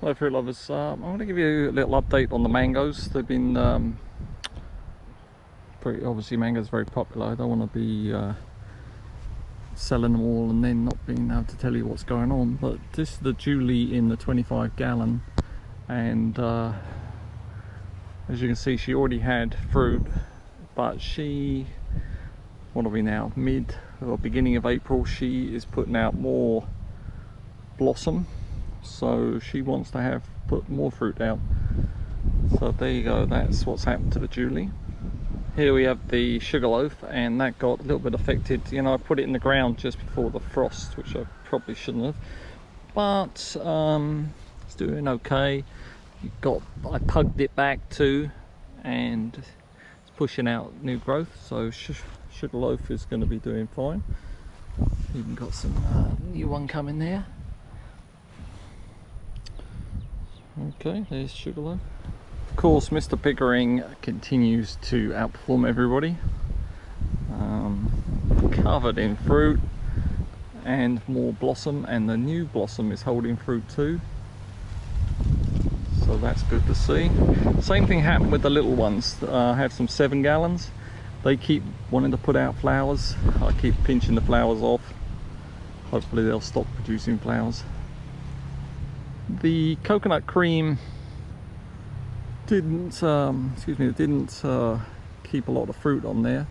Hello fruit lovers, I'm going to give you a little update on the mangoes. They've been obviously mangoes are very popular. I don't want to be selling them all and then not being able to tell you what's going on, but this is the Julie in the 25 gallon, and as you can see she already had fruit, but what are we now, mid or beginning of April, she is putting out more blossom, so she wants to put more fruit out. So there you go, that's what's happened to the Julie. Here we have the Sugarloaf, and that got a little bit affected. You know, I put it in the ground just before the frost, which I probably shouldn't have, but it's doing okay. I pugged it back too, and it's pushing out new growth, so Sugarloaf is going to be doing fine. Even got some new one coming there. Okay, there's Sugarloaf. Of course, Mr. Pickering continues to outperform everybody. Covered in fruit and more blossom, and the new blossom is holding fruit too. So that's good to see. Same thing happened with the little ones. I have some 7 gallons. They keep wanting to put out flowers. I keep pinching the flowers off. Hopefully they'll stop producing flowers. The coconut cream didn't keep a lot of fruit on there.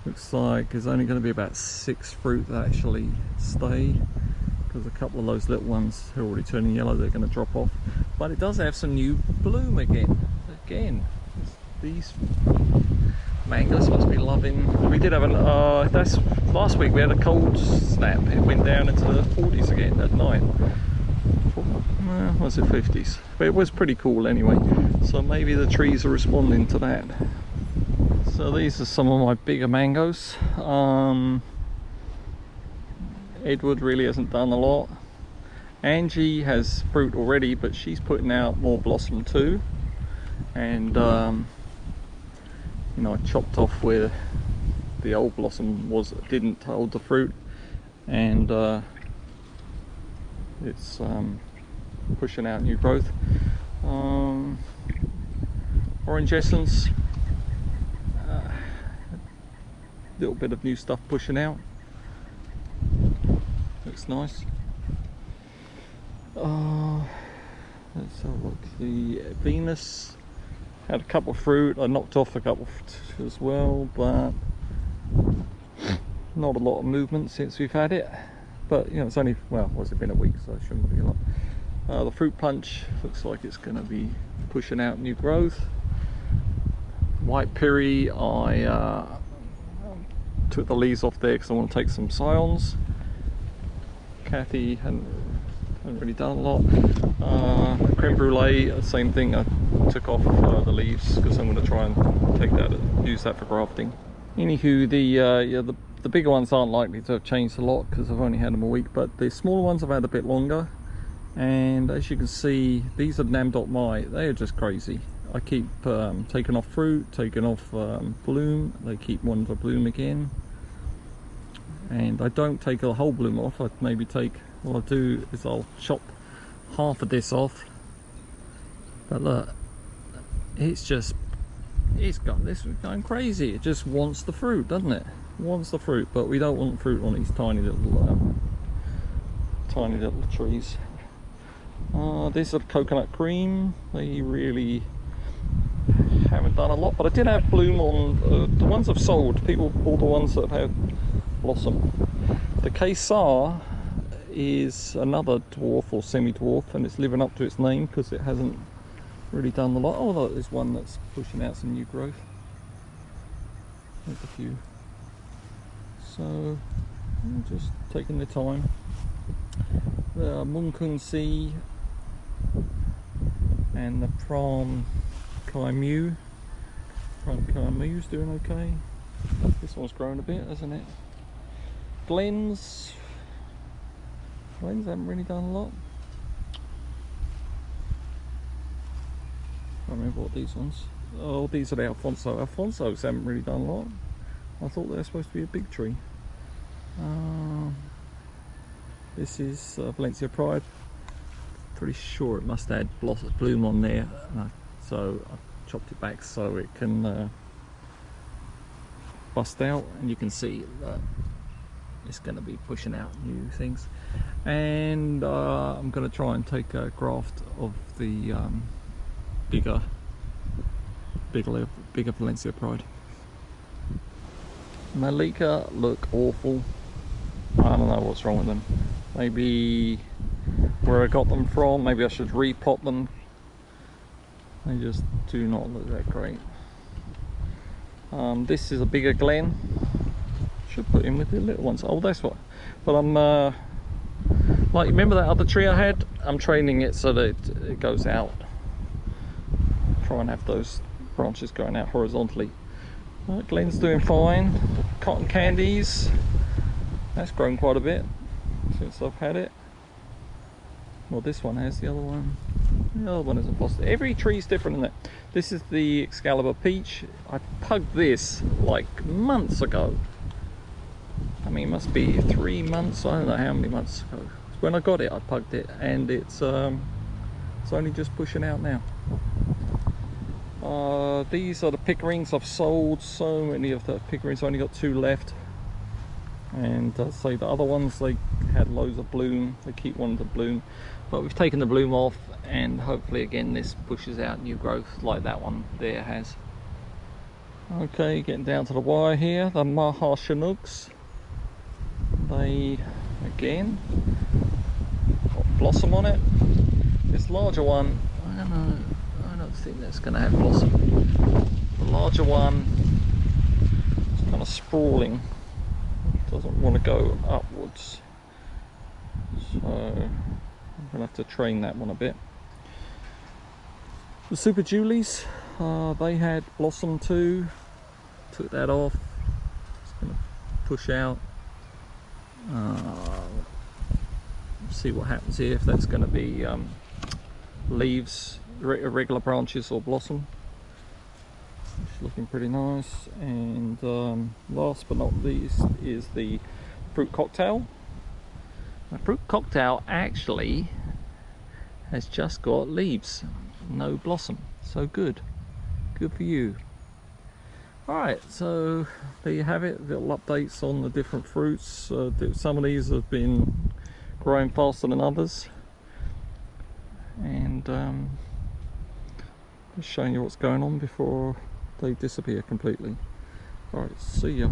Looks like there's only going to be about 6 fruit that actually stay, because a couple of those little ones are already turning yellow, they're going to drop off. But it does have some new bloom again. These mangoes must be loving. We did have that's last week we had a cold snap. It went down into the 40s again at night. Was it 50s? But it was pretty cool anyway, so maybe the trees are responding to that. So these are some of my bigger mangoes. Edward really hasn't done a lot. Angie has fruit already, but she's putting out more blossom too. And you know, I chopped off where the old blossom didn't hold the fruit, and it's pushing out new growth. Orange Essence, little bit of new stuff pushing out. Looks nice. Let's have a look. The Venus had a couple of fruit. I knocked off a couple as well, but not a lot of movement since we've had it. But you know, it's only, well, what's it been, a week, so it shouldn't be a lot. The Fruit Punch looks like it's going to be pushing out new growth. White Piri, I took the leaves off there because I want to take some scions. Kathy hadn't really done a lot. Creme Brulee, same thing. I took off the leaves because I'm going to try and use that for grafting. Anywho, the bigger ones aren't likely to have changed a lot because I've only had them a week, but the smaller ones I've had a bit longer. And as you can see, these are Nam Dok Mai. They are just crazy. I keep taking off fruit, taking off bloom. They keep wanting to bloom again. And I don't take a whole bloom off. I maybe take, what I'll do is I'll chop half of this off. But look, it's got this going crazy. It just wants the fruit, doesn't it? It wants the fruit, but we don't want fruit on these tiny little trees. These are coconut cream. They really haven't done a lot, but I did have bloom on the ones I've sold. People bought the ones that have blossom. The Kesar is another dwarf or semi-dwarf, and it's living up to its name because it hasn't really done a lot. Although there's one that's pushing out some new growth. There's a few. So I'm just taking the time. The Mung Kun Si and the Pram Kai Mu. Pram Kai Mu's doing okay. This one's grown a bit, hasn't it? Glens haven't really done a lot. I don't remember what these ones. Oh, these are the Alfonso. Alfonsos haven't really done a lot. I thought they were supposed to be a big tree. This is Valencia Pride. pretty sure it must add bloom on there, so I chopped it back so it can bust out, and you can see that it's going to be pushing out new things. And I'm going to try and take a graft of the bigger Valencia Pride. Malika look awful. I don't know what's wrong with them. Maybe where I got them from, maybe I should repot them. They just do not look that great. This is a bigger Glen. Should put in with the little ones. Oh, that's what. But I'm like, remember that other tree I had? I'm training it so that it goes out. Try and have those branches going out horizontally. Right, Glen's doing fine. Cotton candies, that's grown quite a bit since I've had it. Well, this one has, the other one isn't possible. Every tree's different in that. This is the Excalibur Peach. I pugged this like months ago. I mean, it must be 3 months, I don't know how many months ago. When I got it, I pugged it, and it's only just pushing out now. These are the Pickerings. I've sold so many of the Pickerings. I've only got 2 left. And say the other ones, they had loads of bloom. They keep wanting to bloom, but we've taken the bloom off, and hopefully again this pushes out new growth like that one there has. Okay, getting down to the wire here. The Maha Chinooks. They again got blossom on it. This larger one, I don't think that's going to have blossom. The larger one is kind of sprawling, doesn't want to go upwards, so I'm going to have to train that one a bit. The Super Julies, they had blossom too. Took that off. It's going to push out. See what happens here, if that's going to be leaves, irregular branches, or blossom. It's looking pretty nice. And last but not least is the Fruit Cocktail. The Fruit Cocktail actually has just got leaves, no blossom, so good for you. Alright, so there you have it, little updates on the different fruits. Some of these have been growing faster than others, and just showing you what's going on before they disappear completely. Alright, see ya.